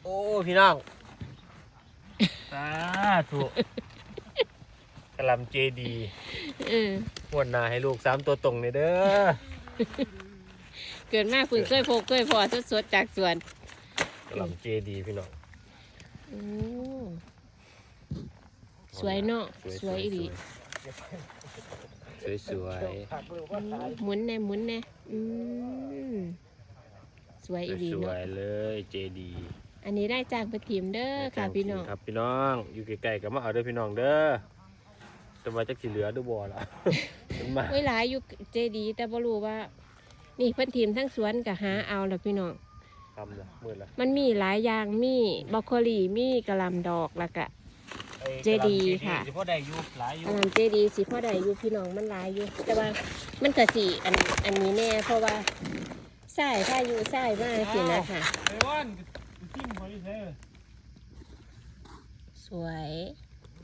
โอ้พี่น้องสาธุกะหล่ำเจดีงวดหน้าให้ลูก3 ตัวตรงเลยเด้อเกิดมาพึ่งเคยพกเคยพอสดๆจากสวนกะหล่ำเจดีพี่น้องสวยเนาะสวยอีหลีสวยหมุนแน่หมุนแน่สวยอีหลีสวเนาะยเลยเจดี อันนี้ได้จากประทีมเด้อค่ะพี่น้องครับพี่น้องอยู่ใกล้ๆก็มาเอาเด้อพี่น้องเด้อจะมาจักสิเหลือดูบ่ล่ะมาไว้หลายอยู่เจดีแต่บ่รู้ว่านี่เพิ่นทีมทั้งสวนก็หาเอาแล้วพี่น้องทำละมืดละมันมีหลายอย่างมีบรอกโคลีมีกะหล่ำดอกแล้วก็เจดีค่ะสิพ่อได้อยู่หลายอยู่กะหล่ำเจดีสิพ่อได้อยู่พี่น้องมันหลายอยู่แต่ว่ามันก็สิอันนี้แน่เพราะว่าสายพายุสายมาสินะค่ะสวย